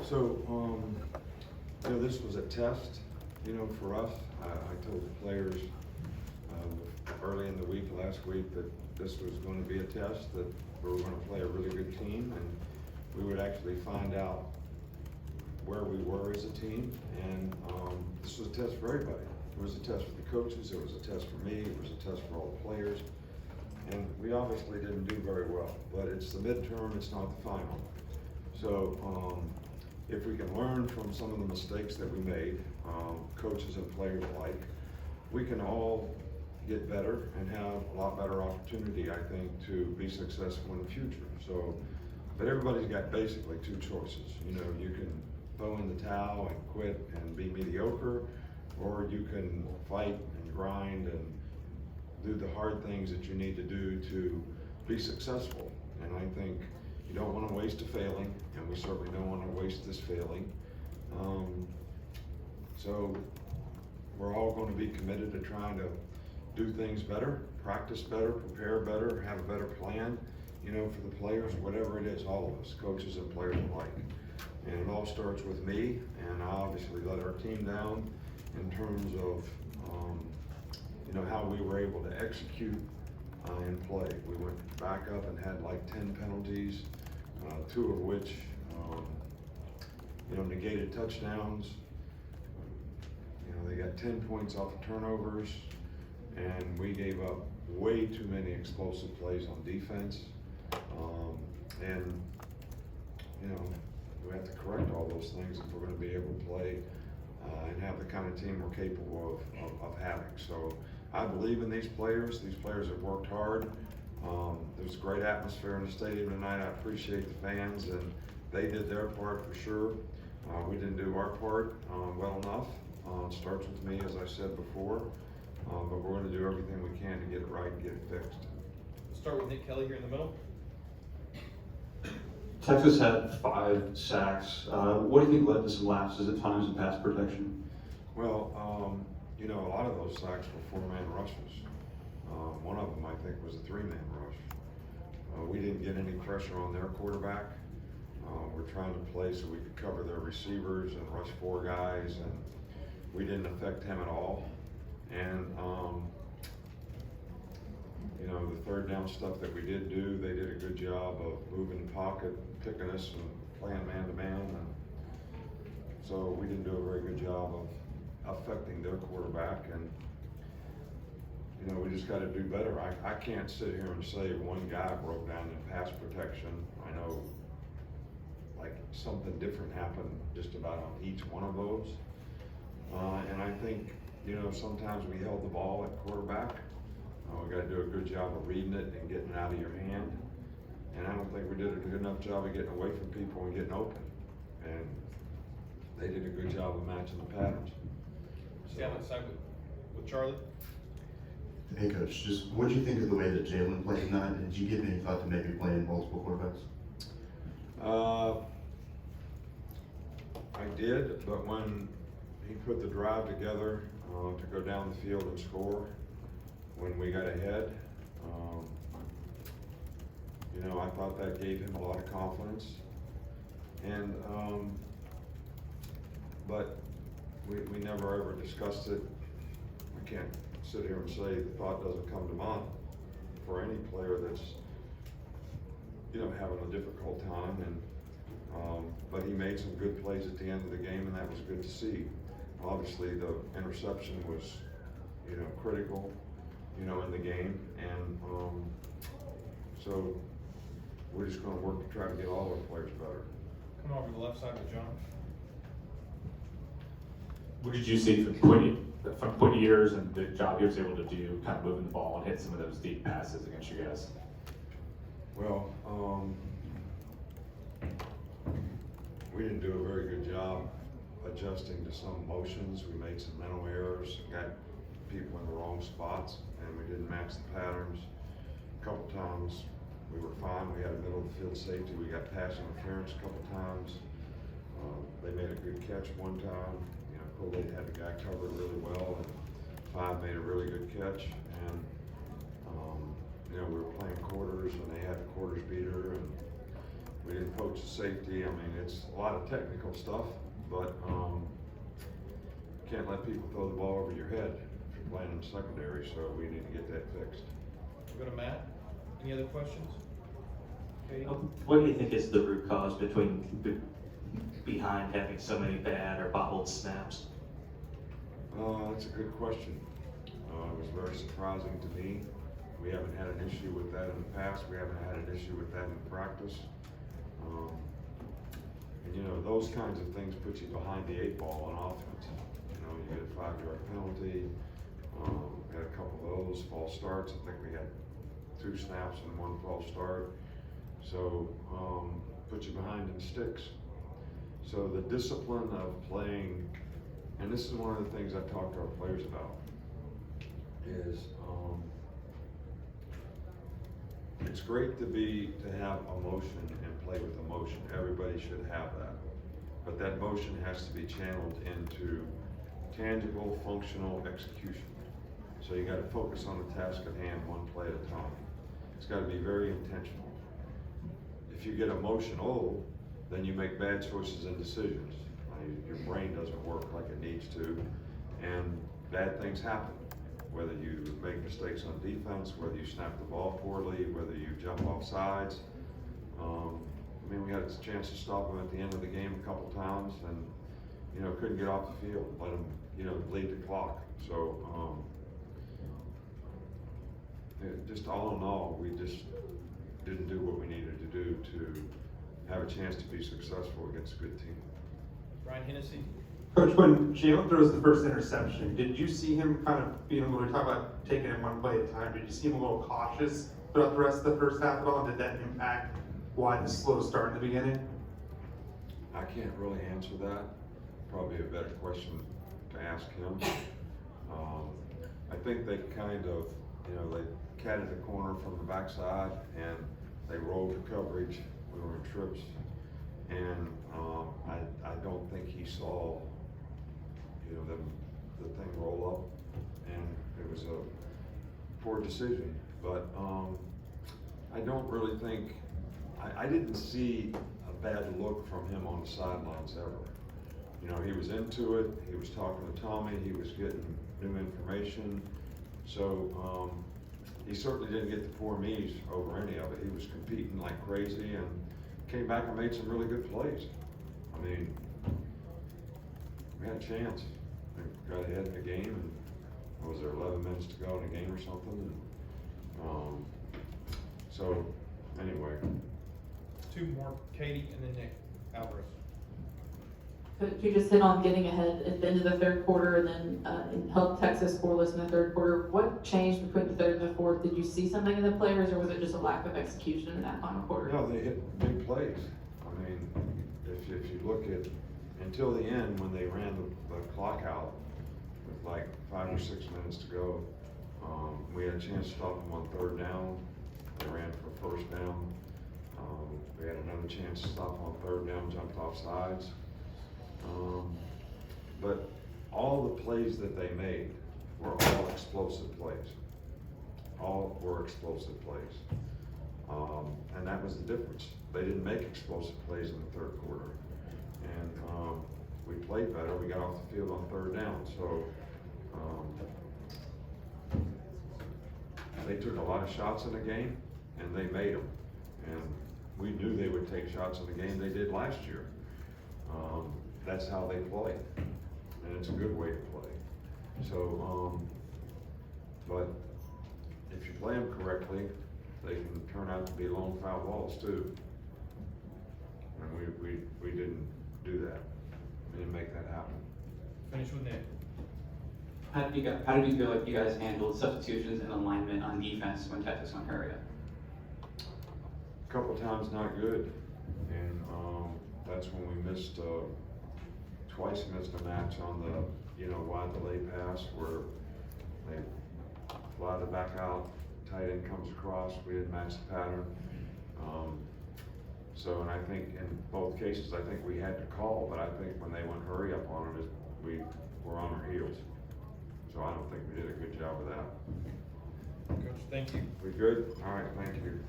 So, this was a test, for us. I told the players early in the week, last week, that this was going to be a test, that we were going to play a really good team, and we would actually find out where we were as a team. And this was a test for everybody. It was a test for the coaches, it was a test for me, it was a test for all the players. And we obviously didn't do very well, but it's the midterm, it's not the final. So if we can learn from some of the mistakes that we made, coaches and players alike, we can all get better and have a lot better opportunity, I think, to be successful in the future. So, but everybody's got basically two choices. You can throw in the towel and quit and be mediocre, or you can fight and grind and do the hard things that you need to do to be successful. And I think you don't want to waste a failing, and we certainly don't want to waste this failing. So we're all going to be committed to trying to do things better, practice better, prepare better, have a better plan, for the players, whatever it is, all of us, coaches and players alike. And it all starts with me, and I obviously let our team down in terms of, how we were able to execute and play. We went back up and had like 10 penalties, 2 of which, negated touchdowns. They got 10 points off of turnovers, and we gave up way too many explosive plays on defense. And we have to correct all those things if we're going to be able to play and have the kind of team we're capable of having. So I believe in these players. These players have worked hard. There was a great atmosphere in the stadium tonight. I appreciate the fans, and they did their part for sure. We didn't do our part well enough. It starts with me, as I said before, but we're going to do everything we can to get it right and get it fixed. We'll start with Nick Kelly here in the middle. Texas had 5 sacks. What do you think led to some lapses at times in pass protection? Well, a lot of those sacks were 4-man rushes. One of them, I think, was a 3-man rush. We didn't get any pressure on their quarterback. We're trying to play so we could cover their receivers and rush 4 guys, and we didn't affect him at all. And the third down stuff that we did do, they did a good job of moving the pocket, picking us and playing man-to-man. And so we didn't do a very good job of affecting their quarterback. And we just got to do better. I can't sit here and say one guy broke down in pass protection. I know like something different happened just about on each one of those. And I think, sometimes we held the ball at quarterback. We got to do a good job of reading it and getting it out of your hand. And I don't think we did a good enough job of getting away from people and getting open. And they did a good job of matching the patterns. Stay on that side with Charlie. Hey Coach, just what did you think of the way that Jalen played tonight? Did you give any thought to maybe playing multiple quarterbacks? I did, but when he put the drive together to go down the field and score, when we got ahead, I thought that gave him a lot of confidence. And but we never ever discussed it. I can't sit here and say the thought doesn't come to mind for any player that's having a difficult time. And but he made some good plays at the end of the game, and that was good to see. Obviously, the interception was critical in the game, and so we're just going to work to try to get all our players better. Come over to the left side with John. What did you see from Quinn Ewers and the job he was able to do, kind of moving the ball and hit some of those deep passes against you guys? Well, we didn't do a very good job adjusting to some motions. We made some mental errors, got people in the wrong spots, and we didn't match the patterns. A couple times we were fine. We had a middle of the field safety. We got pass interference a couple times. They made a good catch one time. Coley had the guy covered really well, and 5 made a really good catch. And we were playing quarters, and they had a quarters beater, and We didn't poach the safety. I mean, it's a lot of technical stuff, but, can't let people throw the ball over your head if you're playing in secondary, so we need to get that fixed. We'll go to Matt. Any other questions? Katie? What do you think is the root cause behind having so many bad or bobbled snaps? That's a good question. It was very surprising to me. We haven't had an issue with that in the past. We haven't had an issue with that in practice. And you know, those kinds of things put you behind the 8 ball on offense. You know, you get a 5-yard penalty. We had a couple of those false starts. I think we had 2 snaps and 1 false start. So, put you behind in sticks. So the discipline of playing, and this is one of the things I talk to our players about, is it's great to have emotion and play with emotion. Everybody should have that. But that motion has to be channeled into tangible, functional execution. So you gotta focus on the task at hand, one play at a time. It's gotta be very intentional. If you get emotional, then you make bad choices and decisions. Your brain doesn't work like it needs to, and bad things happen. Whether you make mistakes on defense, whether you snap the ball poorly, whether you jump off sides. I mean, we had a chance to stop them at the end of the game a couple times, and you know, couldn't get off the field, let them, you know, lead the clock. So, just all in all, we just didn't do what we needed to do to have a chance to be successful against a good team. Brian Hennessy. Coach, when Jalen throws the first interception, did you see him kind of being, when we talk about taking it one play at a time, did you see him a little cautious throughout the rest of the first half at all? Did that impact why the slow start in the beginning? I can't really answer that. Probably a better question to ask him. I think they kind of, you know, they catted the corner from the backside and they rolled the coverage. We were in trips, and I don't think he saw, you know, the thing roll up, and it was a poor decision. But I don't really think, I didn't see a bad look from him on the sidelines ever. You know, he was into it, he was talking to Tommy, he was getting new information. So he certainly didn't get the poor me's over any of it. He was competing like crazy and came back and made some really good plays. I mean, we had a chance. We got ahead in the game, and what was there, 11 minutes to go in the game or something? And, so, anyway. 2 more, Katie, and then Nick Alvarez. Could you just hit on getting ahead at the end of the third quarter and then and help Texas scoreless in the third quarter? What changed between the third and the fourth? Did you see something in the players, or was it just a lack of execution in that final quarter? No, they hit big plays. I mean, if you look at, until the end, when they ran the clock out with like 5 or 6 minutes to go, we had a chance to stop them on 3rd down. They ran for 1st down. We had another chance to stop on 3rd down, jumped off sides. But all the plays that they made were all explosive plays. All were explosive plays. And that was the difference. They didn't make explosive plays in the 3rd quarter. And we played better. We got off the field on 3rd down. So they took a lot of shots in the game, and they made them. And we knew they would take shots in the game. They did last year. That's how they play, and it's a good way to play. So, but if you play them correctly, they can turn out to be lone foul balls too. And we didn't do that. We didn't make that happen. Finish with Nick. How did you feel like you guys handled substitutions and alignment on defense when Texas went area? A couple times not good, and that's when we missed. Twice missed a match on the, you know, wide delay pass where they fly the back out, tight end comes across, we didn't match the pattern. So, and I think in both cases, I think we had to call, but I think when they went hurry up on it, we were on our heels. So I don't think we did a good job of that. Coach, thank you. We good? All right, thank you.